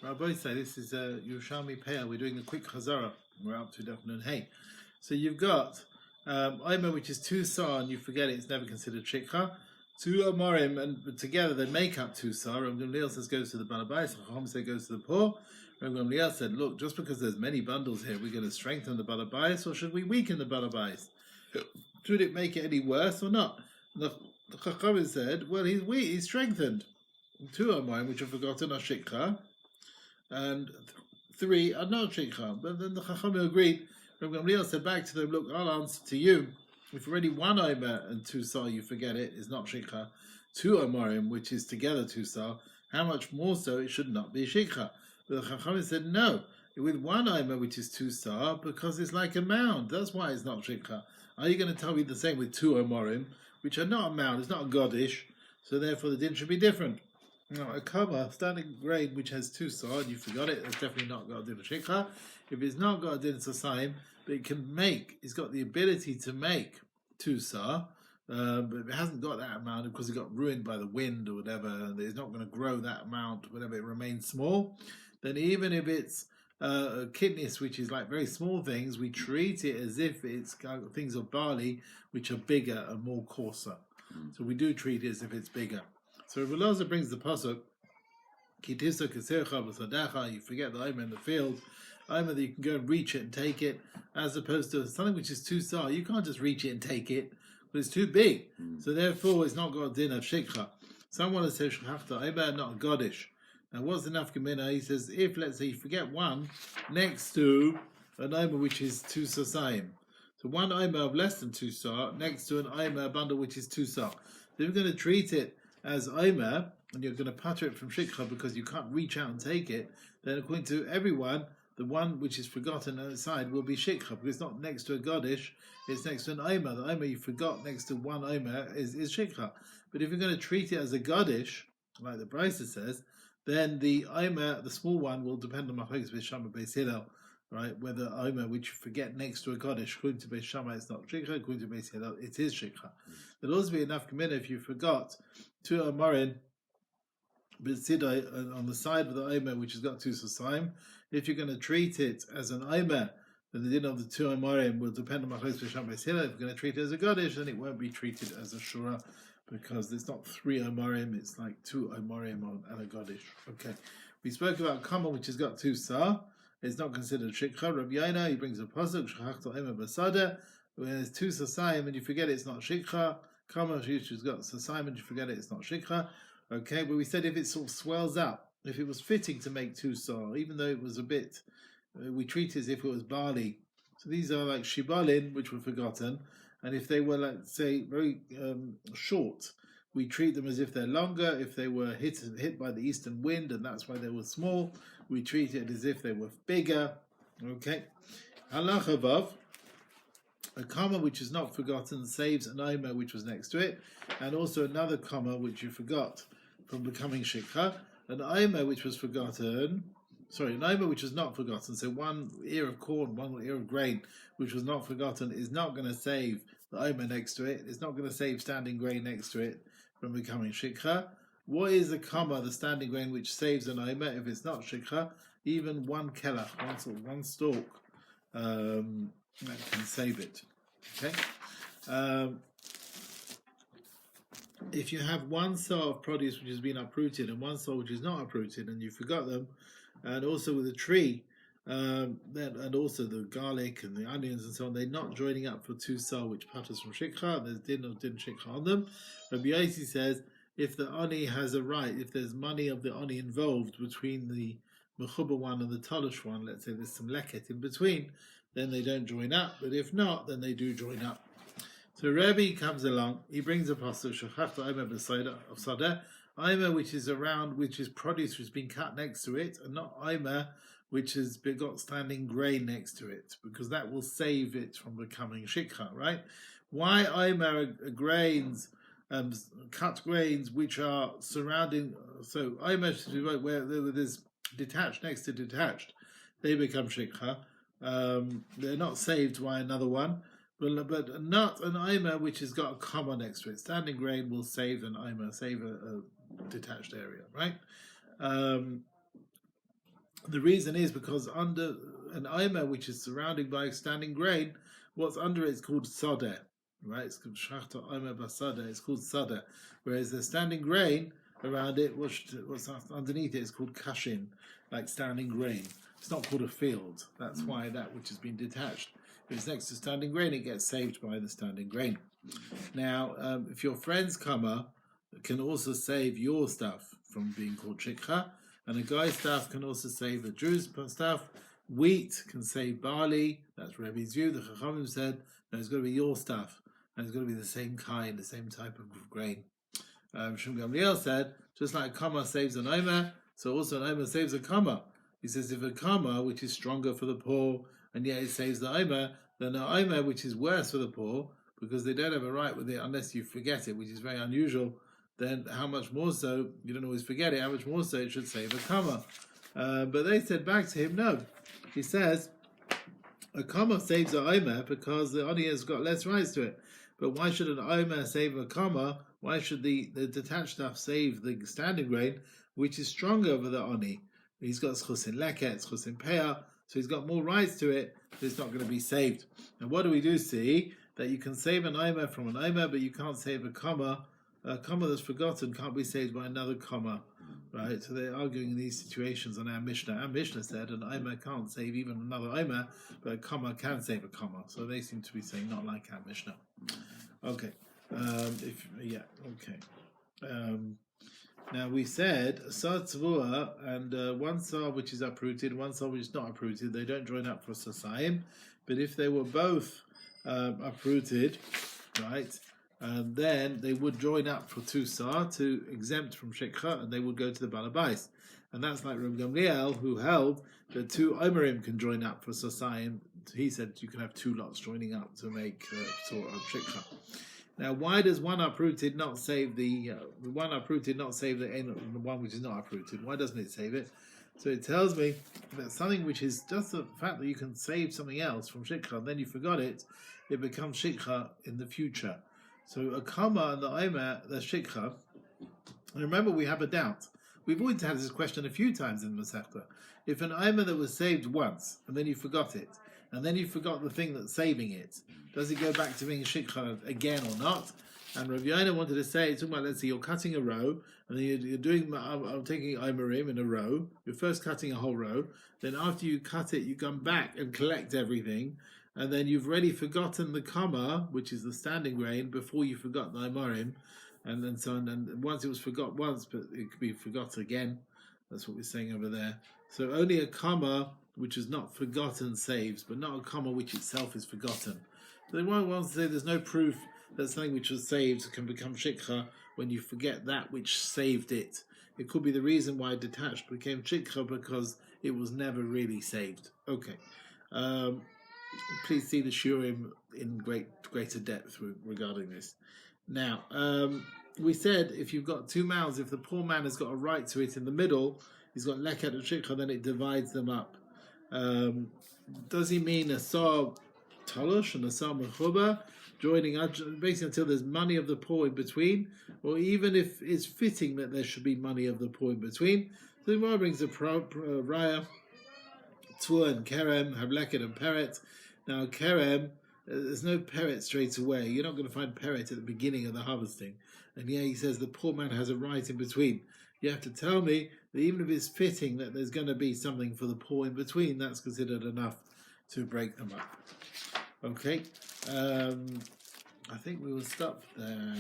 Rabbi say this is Yerushalmi Peah. We're doing a quick Chazarah. We're up to Daf Nun Hey. So you've got Omer, which is 2 sar, and you forget it, it's never considered shikha. 2 Amorim, and together they make up 2 sar. Rabbi Gamliel says goes to the balabais, Chacham says goes to the poor. Rabbi Gamliel said, look, just because there's many bundles here, we're going to strengthen the balabais, or should we weaken the balabais? Should it make it any worse or not? The Chacham said, well, he's strengthened. 2 Amorim, which are forgotten, are shikha, and 3 are not shikha. But then the Chacham agreed. Rabbi Gamliel said back to them, look, I'll answer to you. If already 1 omer and 2 sar, you forget it, is not shikha. 2 omerim, which is together 2 sar, how much more so it should not be shikha. But the Chacham said, no, with 1 omer, which is 2 sar, because it's like a mound. That's why it's not shikha. Are you going to tell me the same with 2 omerim, which are not a mound, it's not a godish, so therefore the din should be different? Now, a kama, standing grain, which has 2 sar, and you forgot it, it's definitely not got a din of shikha. If it's not got a din of sasaim, but it's got the ability to make 2 sar, but it hasn't got that amount because it got ruined by the wind or whatever, and it's not going to grow that amount, whatever, it remains small, then even if it's a kidneys, which is like very small things, we treat it as if it's things of barley, which are bigger and more coarser. So we do treat it as if it's bigger. So Rabbi Elazar brings the pasuk, Kitisa Kesercha B'Sadecha, you forget the omer in the field, omer that you can go and reach it and take it, as opposed to something which is 2 sar, you can't just reach it and take it, but it's too big. So therefore it's not got a din of shikha. Someone has said shachta omer, not a godish. Now what's the nafkamina? He says, if let's say you forget one next to an omer which is 2 sasayim, so 1 omer of less than 2 sar next to an omer bundle which is 2 sar. So if you're going to treat it as omer, and you're going to putter it from shikha because you can't reach out and take it, then according to everyone, the one which is forgotten outside will be shikha, because it's not next to a godish, it's next to an omer. The omer you forgot next to 1 omer is shikha. But if you're going to treat it as a godish, like the Brisa says, then the omer, the small one, will depend on Masechet Beis Shammai Beis Hillel, right? Whether omer which you forget next to a godish, according to Beis Shammai it's not shikha, according to Beis Hillel it is shikha. There'll also be enough kamina if you forgot 2 omerin on the side of the omer which has got 2 sasayim. If you're going to treat it as an omer, then the din of the 2 omerim will depend on Masechet Beis Shammai Beis Hillel. If you're going to treat it as a godish, then it won't be treated as a shura, because it's not 3 omerim, it's like 2 omerim and a godish. Okay, we spoke about kama, which has got 2 sar. It's not considered shikha. Rabbi Yaina, he brings a pasuk shachachta omer basada. When there's 2 sasayim and you forget it, it's not shikha. Kama, which has got sasayim and you forget it, it's not shikha. Okay, but we said if it sort of swells up, if it was fitting to make 2 sar, even though it was a bit, we treat it as if it was barley. So these are like shibalin, which were forgotten, and if they were, like, say, very short, we treat them as if they're longer. If they were hit by the eastern wind, and that's why they were small, we treat it as if they were bigger. Okay, halacha vav. A comma which is not forgotten saves an omer which was next to it, and also another comma which you forgot from becoming shikha. An omer which was forgotten, an omer which was not forgotten, so 1 ear of corn, 1 ear of grain, which was not forgotten, is not going to save the omer next to it. It's not going to save standing grain next to it from becoming shikha. What is the comma, the standing grain, which saves an omer if it's not shikha? Even 1 kelach, one stalk, that can save it. Okay. If you have 1 sar of produce which has been uprooted and 1 sar which is not uprooted, and you forgot them, and also with a tree, and also the garlic and the onions and so on, they're not joining up for 2 sar which putters from shikha. There's din shikha on them. Rabbi Yossi says if the ani has a right, if there's money of the ani involved between the mechuba one and the talush one, let's say there's some leket in between, then they don't join up. But if not, then they do join up. So Rabbi comes along, he brings a pasuk shachachta omer b'sadeh of sadeh, omer which is around, which is produce which has been cut next to it, and not omer which has got standing grain next to it, because that will save it from becoming shikha, right? Why omer grains, cut grains which are surrounding, so omer where there's detached next to detached, they become shikha. They're not saved by another one, but not an omer which has got a comma next to it. Standing grain will save an omer, save a detached area, right? The reason is because under an omer which is surrounded by standing grain, what's under it is called sadeh, right? It's called shachta omer basadeh. It's called sadeh, whereas the standing grain around it, what's underneath it is called kashin, like standing grain. It's not called a field. That's why that which has been detached, if it's next to standing grain, it gets saved by the standing grain. Now, if your friend's kama can also save your stuff from being called shikha, and a guy's stuff can also save a Jew's stuff. Wheat can save barley. That's Rabbi's view. The Chachamim said, no, it's got to be your stuff, and it's got to be the same kind, the same type of grain. Shum Gamliel said, just like a kama saves an omer, so also an omer saves a kama. He says, if a kama, which is stronger for the poor, and yet it saves the omer, then an omer, which is worse for the poor, because they don't have a right with it unless you forget it, which is very unusual, then how much more so, you don't always forget it, how much more so it should save a kama. But they said back to him, no. He says, a kama saves an omer because the oni has got less rights to it. But why should an omer save a kama? Why should the detached stuff save the standing grain, which is stronger over the oni? He's got schus in leket, schus in peah, so he's got more rights to it, so it's not going to be saved. And what do we do see? That you can save an omer from an omer, but you can't save a kama. A comma that's forgotten can't be saved by another comma, right? So they're arguing in these situations on our Mishnah. Our Mishnah said an omer can't save even another omer, but a comma can save a comma. So they seem to be saying not like our Mishnah. Okay. Now we said sar tzvua and one sar which is uprooted, one sar which is not uprooted, they don't join up for sasayim. But if they were both uprooted, right? And then they would join up for two sar to exempt from shikha, and they would go to the balabais. And that's like Rabbi Gamliel, who held that two omerim can join up for sasayim. He said you can have two lots joining up to make sort of shikha. Now, why does one uprooted not save the one uprooted not save the one which is not uprooted? Why doesn't it save it? So it tells me that something which is just the fact that you can save something else from shikha, and then you forgot it, it becomes shikha in the future. So a kama and the omer, the shikha. And remember, we have a doubt. We've always had this question a few times in Masechet. If an omer that was saved once, and then you forgot it, and then you forgot the thing that's saving it, does it go back to being shikha again or not? And Rav Yoina wanted to say, talking about, let's say you're cutting a row, and then you're doing, I'm taking omerim in a row, you're first cutting a whole row, then after you cut it, you come back and collect everything, and then you've already forgotten the kama, which is the standing grain, before you forgot the omerim, and then so on. And once it was forgot once, but it could be forgot again. That's what we're saying over there. So only a kama which is not forgotten saves, but not a kama which itself is forgotten. So they want to say there's no proof that something which was saved can become shikha when you forget that which saved it. It could be the reason why detached became shikha because it was never really saved. Okay. Please see the shurim in greater depth regarding this. Now, we said if you've got two mouths, if the poor man has got a right to it in the middle, he's got leket and shikha, then it divides them up. Does he mean a sar talosh and a sar mechuba, joining up basically until there's money of the poor in between, or even if it's fitting that there should be money of the poor in between? So the Gemara brings a raya. Tua and Kerem have leket and peret. Now Kerem, there's no peret straight away. You're not going to find peret at the beginning of the harvesting. And yeah, he says the poor man has a right in between. You have to tell me that even if it's fitting that there's going to be something for the poor in between, that's considered enough to break them up. Okay, I think we will stop there.